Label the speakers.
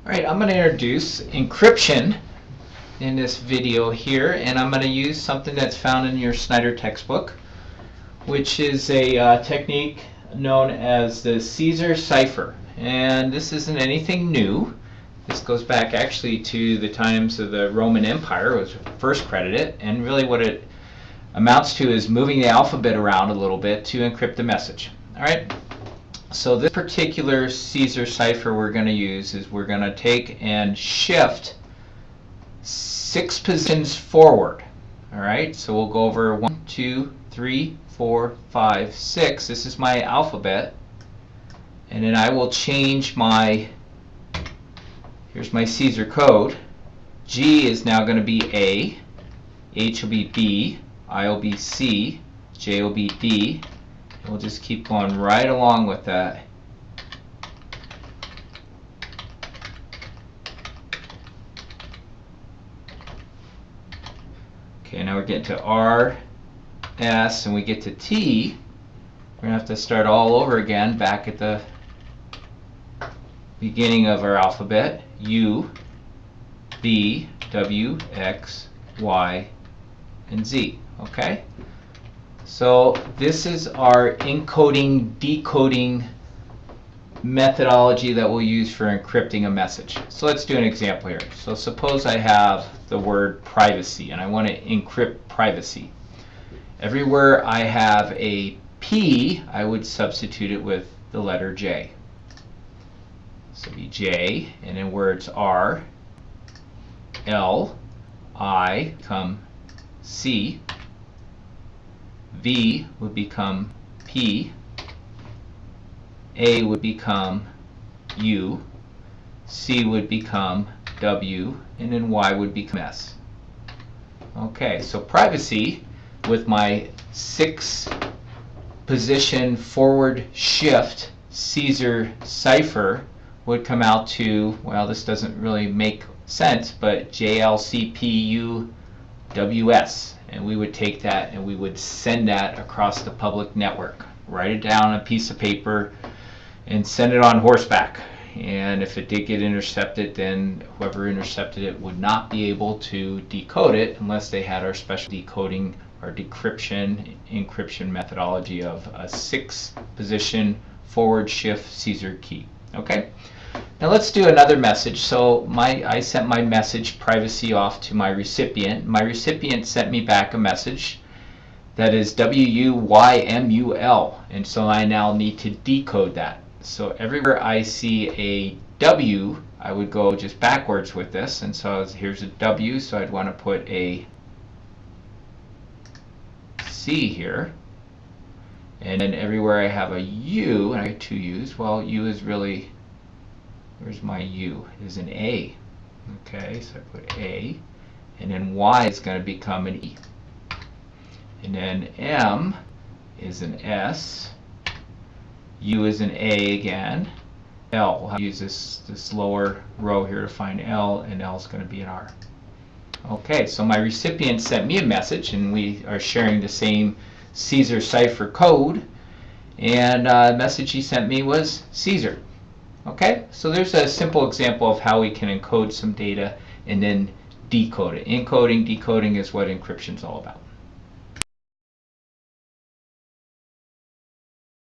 Speaker 1: Alright, I'm going to introduce encryption in this video here, and I'm going to use something that's found in your Snyder textbook, which is a technique known as the Cipher. And this isn't anything new. This goes back actually to the times of the Roman Empire. It was first credited, and really what it amounts to is moving the alphabet around a little bit to encrypt the message. Alright? So this particular cipher we're going to use is we're going to take and shift 6 positions forward. Alright, so we'll go over 1, 2, 3, 4, 5, 6. This is my alphabet. And then I will change my, here's my Caesar code. G is now going to be A, H will be B, I will be C, J will be D. We'll just keep going right along with that. Okay, now we're getting to R, S, and we get to T. We're going to have to start all over again back at the beginning of our alphabet. U, V, W, X, Y, and Z. Okay? So this is our encoding, decoding methodology that we'll use for encrypting a message. So let's do an example here. So suppose I have the word privacy and I want to encrypt privacy. Everywhere I have a P, I would substitute it with the letter J. So it'd be J, and then where it's R, L, I become C, V would become P, A would become U, C would become W, and then Y would become S. Okay, so privacy with my 6 position forward shift Caesar cipher would come out to, well, this doesn't really make sense, but JLCPUWS. And we would take that and we would send that across the public network. Write it down on a piece of paper and send it on horseback. And if it did get intercepted, then whoever intercepted it would not be able to decode it unless they had our special decoding or decryption, encryption methodology of a 6 position forward shift Caesar key. Okay? Now let's do another message. So I sent my message privacy off to my recipient. My recipient sent me back a message that is WUYMUL, and so I now need to decode that. So everywhere I see a W, I would go just backwards with this, and so here's a W, so I'd want to put a C here. And then everywhere I have a U, and I have 2 U's, well, U is really, where's my U? It is an A. Okay, so I put A. And then Y is going to become an E. And then M is an S. U is an A again. L, I'll use this lower row here to find L, and L is going to be an R. Okay, so my recipient sent me a message, and we are sharing the same Caesar cipher code. And the message he sent me was Caesar. Okay, so there's a simple example of how we can encode some data and then decode it. Encoding, decoding is what encryption is all about.